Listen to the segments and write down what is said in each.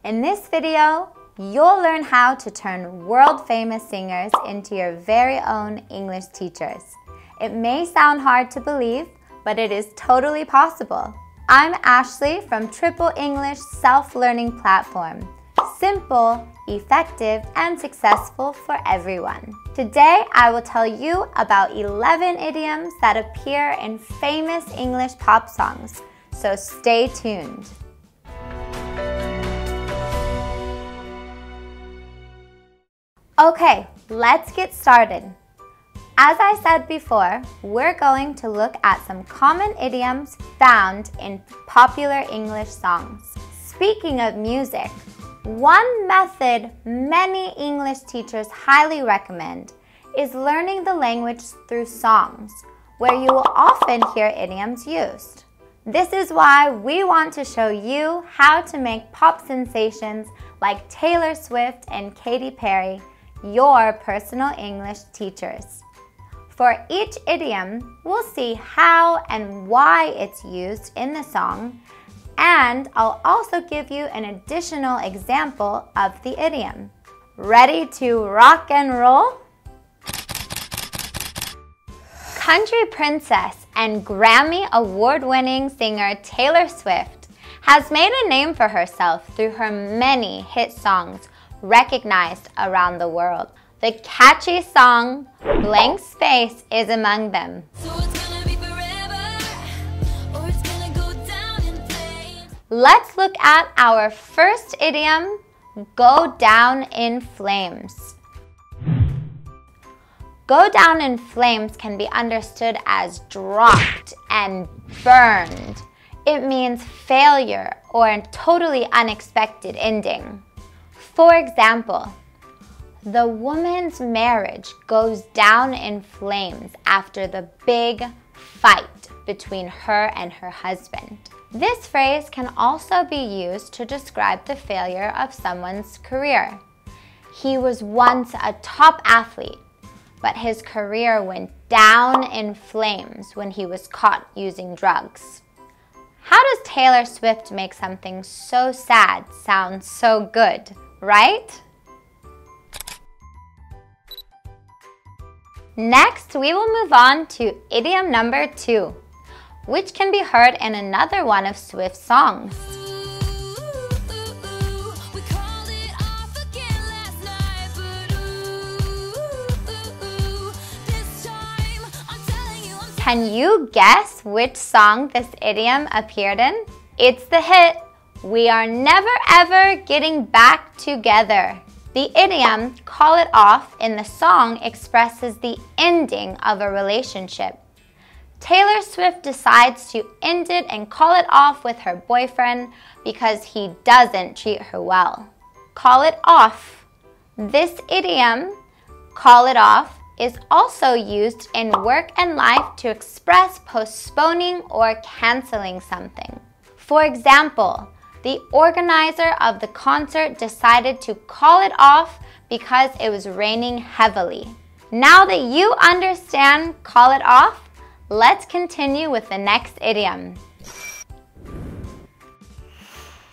In this video, you'll learn how to turn world-famous singers into your very own English teachers. It may sound hard to believe, but it is totally possible. I'm Ashley from Triple English Self-Learning Platform. Simple, effective, and successful for everyone. Today, I will tell you about 11 idioms that appear in famous English pop songs, so stay tuned. Okay, let's get started. As I said before, we're going to look at some common idioms found in popular English songs. Speaking of music, one method many English teachers highly recommend is learning the language through songs, where you will often hear idioms used. This is why we want to show you how to make pop sensations like Taylor Swift and Katy Perry your personal English teachers. For each idiom, we'll see how and why it's used in the song, and I'll also give you an additional example of the idiom. Ready to rock and roll? Country princess and Grammy award-winning singer Taylor Swift has made a name for herself through her many hit songs recognized around the world. The catchy song Blank Space is among them. Let's look at our first idiom, go down in flames. Go down in flames can be understood as dropped and burned. It means failure or a totally unexpected ending. For example, the woman's marriage goes down in flames after the big fight between her and her husband. This phrase can also be used to describe the failure of someone's career. He was once a top athlete, but his career went down in flames when he was caught using drugs. How does Taylor Swift make something so sad sound so good, right? Next, we will move on to idiom number 2, which can be heard in another one of Swift's songs. Can you guess which song this idiom appeared in? It's the hit, We Are Never Ever Getting Back Together. The idiom, call it off, in the song expresses the ending of a relationship. Taylor Swift decides to end it and call it off with her boyfriend because he doesn't treat her well. Call it off. This idiom, call it off, is also used in work and life to express postponing or canceling something. For example, the organizer of the concert decided to call it off because it was raining heavily. Now that you understand call it off, let's continue with the next idiom.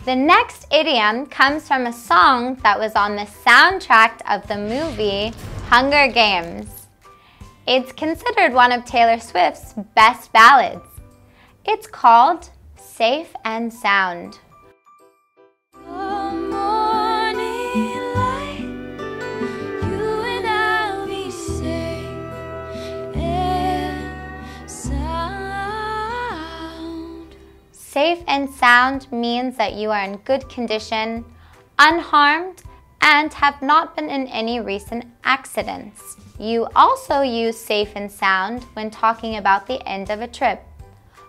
The next idiom comes from a song that was on the soundtrack of the movie Hunger Games. It's considered one of Taylor Swift's best ballads. It's called Safe and Sound. Safe and sound means that you are in good condition, unharmed, and have not been in any recent accidents. You also use safe and sound when talking about the end of a trip.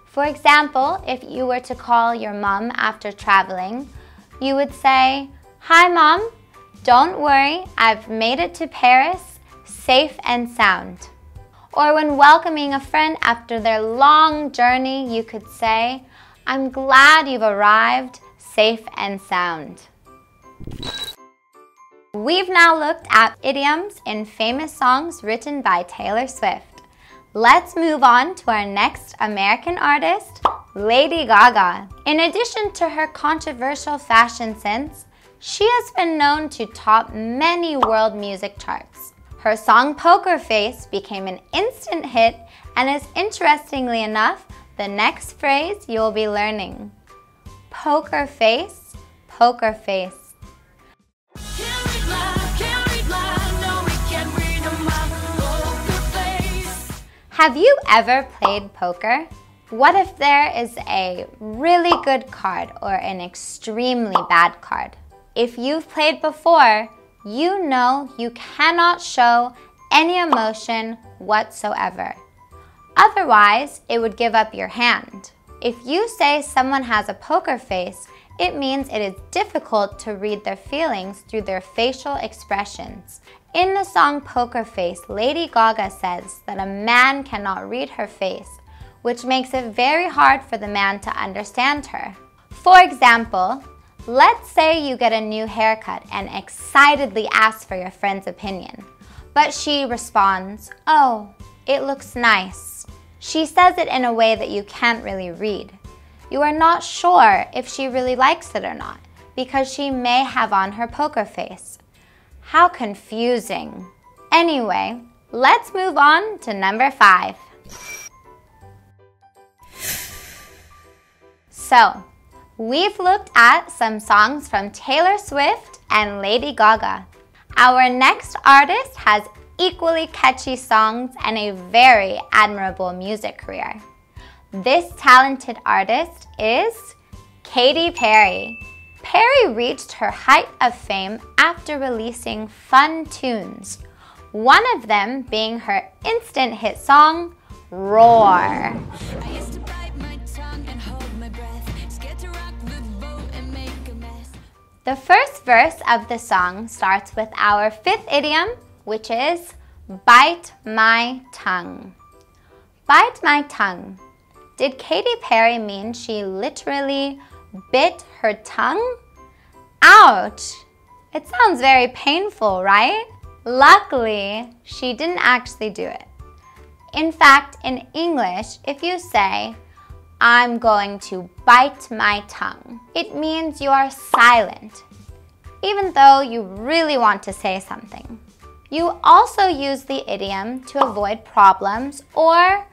For example, if you were to call your mom after traveling, you would say, "Hi Mom, don't worry, I've made it to Paris, safe and sound." Or when welcoming a friend after their long journey, you could say, "I'm glad you've arrived, safe and sound." We've now looked at idioms in famous songs written by Taylor Swift. Let's move on to our next American artist, Lady Gaga. In addition to her controversial fashion sense, She has been known to top many world music charts. Her song Poker Face became an instant hit and is, interestingly enough, the next phrase you'll be learning. Poker face, poker face. Have you ever played poker? What if there is a really good card or an extremely bad card? If you've played before, you know you cannot show any emotion whatsoever. Otherwise, it would give up your hand. If you say someone has a poker face, it means it is difficult to read their feelings through their facial expressions. In the song Poker Face, Lady Gaga says that a man cannot read her face, which makes it very hard for the man to understand her. For example, let's say you get a new haircut and excitedly ask for your friend's opinion, but she responds, "Oh, it looks nice." She says it in a way that you can't really read. You are not sure if she really likes it or not, because she may have on her poker face. How confusing. Anyway, let's move on to number 5. So, we've looked at some songs from Taylor Swift and Lady Gaga. Our next artist has equally catchy songs and a very admirable music career. This talented artist is Katy Perry. Perry reached her height of fame after releasing fun tunes, one of them being her instant hit song, Roar. The first verse of the song starts with our 5th idiom, which is bite my tongue. Bite my tongue. Did Katy Perry mean she literally bit her tongue? Ouch! It sounds very painful, right? Luckily, she didn't actually do it. In fact, in English, if you say, "I'm going to bite my tongue," it means you are silent, even though you really want to say something. You also use the idiom to avoid problems or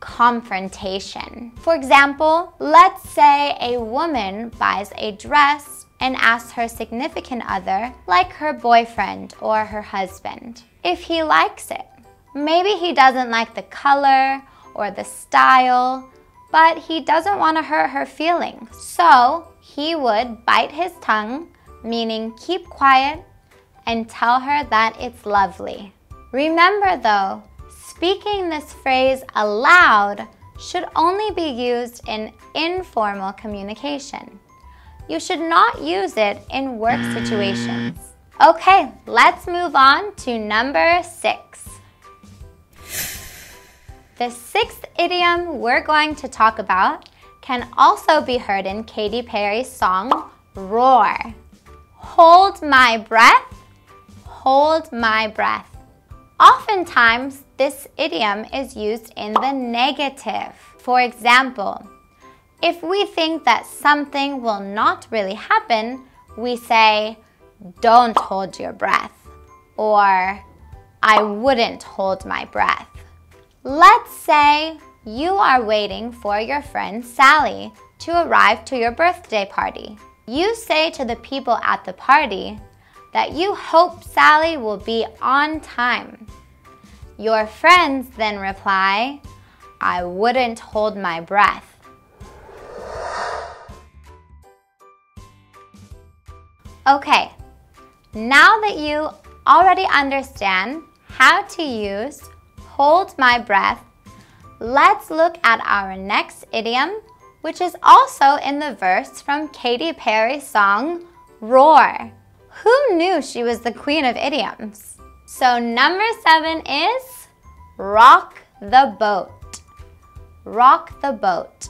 confrontation. For example, let's say a woman buys a dress and asks her significant other, like her boyfriend or her husband, if he likes it. Maybe he doesn't like the color or the style, but he doesn't want to hurt her feelings. So he would bite his tongue, meaning keep quiet and tell her that it's lovely. Remember though, speaking this phrase aloud should only be used in informal communication. You should not use it in work situations. Okay, let's move on to number 6. The 6th idiom we're going to talk about can also be heard in Katy Perry's song, Roar. Hold my breath, hold my breath. Oftentimes, this idiom is used in the negative. For example, if we think that something will not really happen, we say, "Don't hold your breath," or "I wouldn't hold my breath." Let's say you are waiting for your friend Sally to arrive to your birthday party. You say to the people at the party that you hope Sally will be on time. Your friends then reply, "I wouldn't hold my breath." Okay, now that you already understand how to use hold my breath, let's look at our next idiom, which is also in the verse from Katy Perry's song, Roar. Who knew she was the queen of idioms? So number 7 is rock the boat. Rock the boat.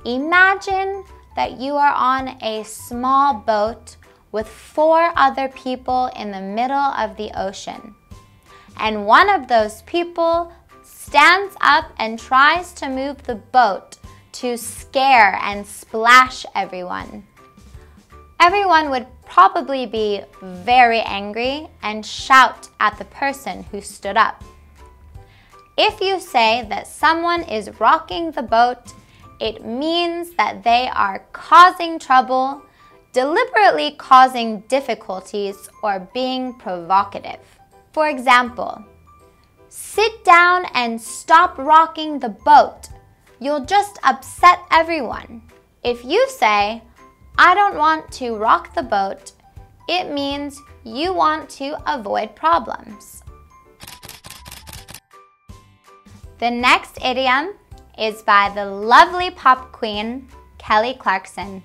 Imagine that you are on a small boat with 4 other people in the middle of the ocean. And one of those people stands up and tries to move the boat to scare and splash everyone. Everyone would probably be very angry and shout at the person who stood up. If you say that someone is rocking the boat, it means that they are causing trouble, deliberately causing difficulties, or being provocative. For example, sit down and stop rocking the boat. You'll just upset everyone. If you say, I don't want to rock the boat, it means you want to avoid problems. The next idiom is by the lovely pop queen, Kelly Clarkson,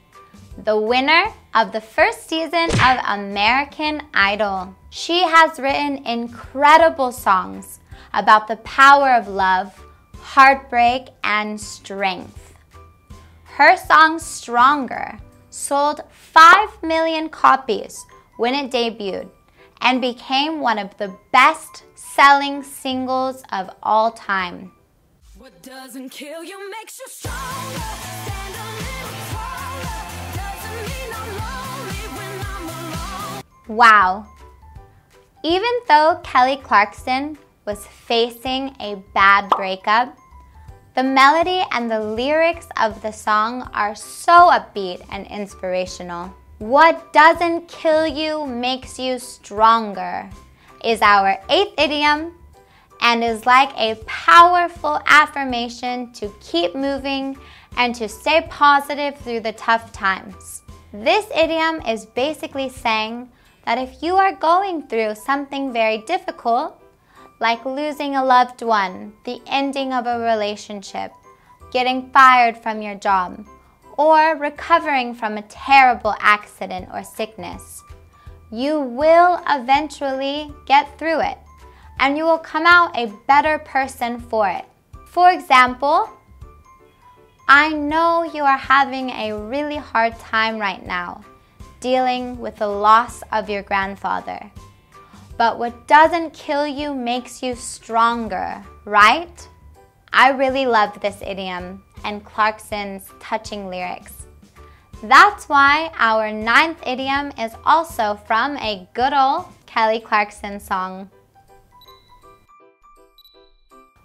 the winner of the first season of American Idol. She has written incredible songs about the power of love, heartbreak, and strength. Her song Stronger sold 5 million copies when it debuted and became one of the best-selling singles of all time. What doesn't kill you makes you stronger. Stand a little taller. Doesn't mean I'm lonely when I'm alone. Wow. Even though Kelly Clarkson was facing a bad breakup, the melody and the lyrics of the song are so upbeat and inspirational. What doesn't kill you makes you stronger is our 8th idiom and is like a powerful affirmation to keep moving and to stay positive through the tough times. This idiom is basically saying that if you are going through something very difficult, like losing a loved one, the ending of a relationship, getting fired from your job, or recovering from a terrible accident or sickness, you will eventually get through it, and you will come out a better person for it. For example, I know you are having a really hard time right now, dealing with the loss of your grandfather. But what doesn't kill you makes you stronger, right? I really loved this idiom and Clarkson's touching lyrics. That's why our 9th idiom is also from a good old Kelly Clarkson song.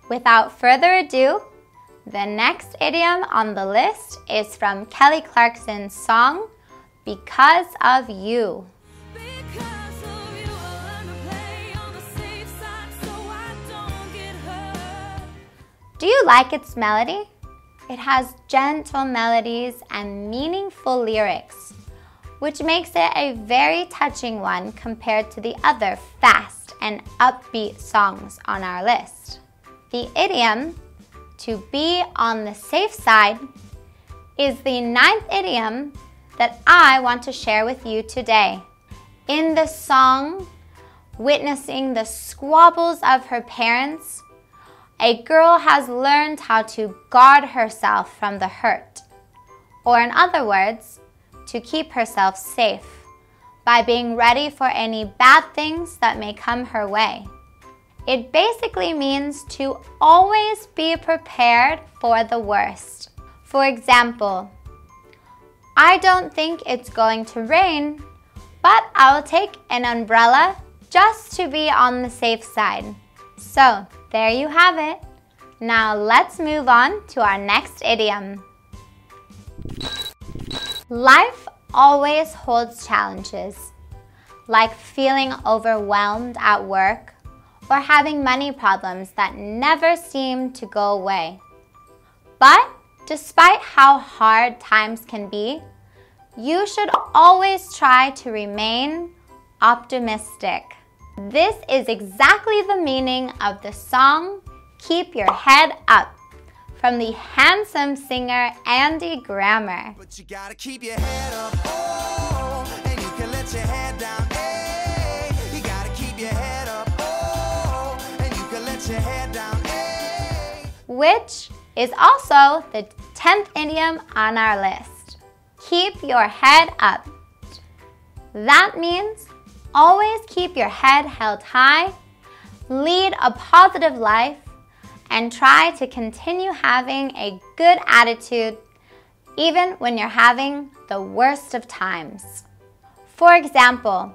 Without further ado, the next idiom on the list is from Kelly Clarkson's song, Because of You. Do you like its melody? It has gentle melodies and meaningful lyrics, which makes it a very touching one compared to the other fast and upbeat songs on our list. The idiom, to be on the safe side, is the 9th idiom that I want to share with you today. In the song, witnessing the squabbles of her parents, a girl has learned how to guard herself from the hurt, or in other words, to keep herself safe by being ready for any bad things that may come her way. It basically means to always be prepared for the worst. For example, I don't think it's going to rain, but I'll take an umbrella just to be on the safe side. So, there you have it. Now let's move on to our next idiom. Life always holds challenges, like feeling overwhelmed at work or having money problems that never seem to go away. But despite how hard times can be, you should always try to remain optimistic. This is exactly the meaning of the song Keep Your Head Up from the handsome singer Andy Grammer. But you gotta keep your head up, oh, and you can let your head down, hey. You gotta keep your head up, oh, and you can let your head down, hey. Which is also the 10th idiom on our list. Keep your head up. That means always keep your head held high, lead a positive life, and try to continue having a good attitude even when you're having the worst of times. For example,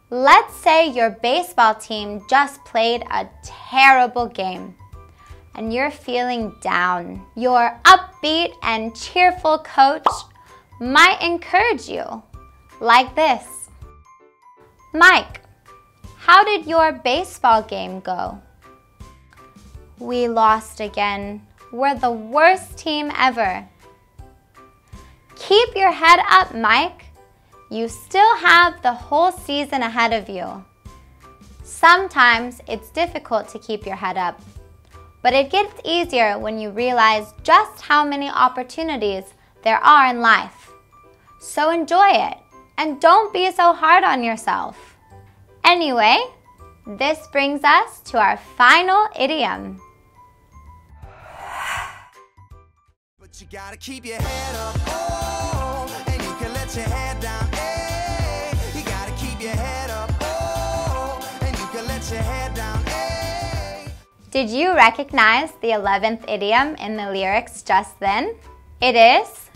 let's say your baseball team just played a terrible game and you're feeling down. Your upbeat and cheerful coach might encourage you like this. Mike, how did your baseball game go? We lost again. We're the worst team ever. Keep your head up, Mike. You still have the whole season ahead of you. Sometimes it's difficult to keep your head up, but it gets easier when you realize just how many opportunities there are in life. So enjoy it and don't be so hard on yourself. Anyway, this brings us to our final idiom. But you gotta keep your head up, oh, and you can let your head down, hey. You gotta keep your head up, oh, and you can let your head down, hey. Did you recognize the 11th idiom in the lyrics just then? It is,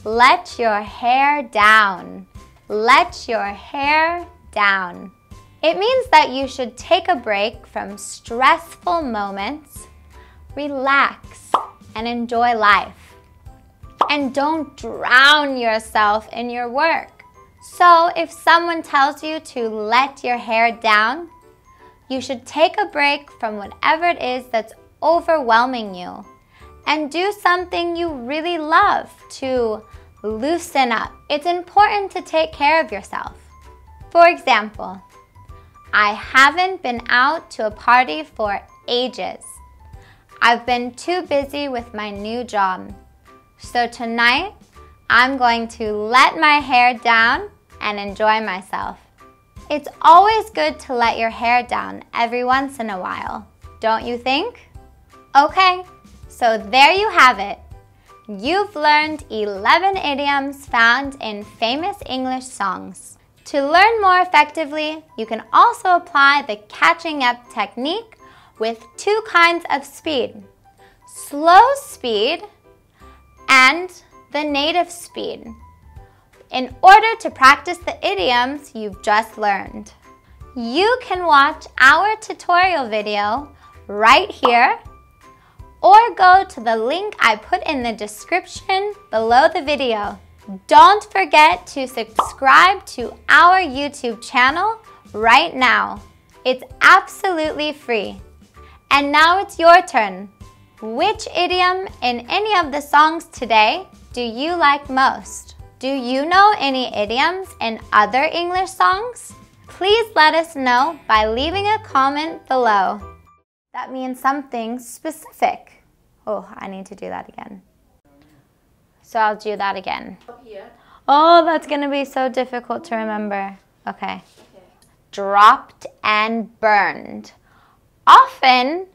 let your hair down. Let your hair down. It means that you should take a break from stressful moments, relax, and enjoy life. And don't drown yourself in your work. So if someone tells you to let your hair down, you should take a break from whatever it is that's overwhelming you and do something you really love to loosen up. It's important to take care of yourself. For example, I haven't been out to a party for ages. I've been too busy with my new job. So tonight, I'm going to let my hair down and enjoy myself. It's always good to let your hair down every once in a while, don't you think? Okay, so there you have it. You've learned 11 idioms found in famous English songs. To learn more effectively, you can also apply the catching up technique with two kinds of speed: slow speed and the native speed, in order to practice the idioms you've just learned. You can watch our tutorial video right here or go to the link I put in the description below the video. Don't forget to subscribe to our YouTube channel right now. It's absolutely free. And now it's your turn. Which idiom in any of the songs today do you like most? Do you know any idioms in other English songs? Please let us know by leaving a comment below. That means something specific. Oh, I need to do that again. So I'll do that again. Oh, that's gonna be so difficult to remember. Okay. Dropped and burned. Often,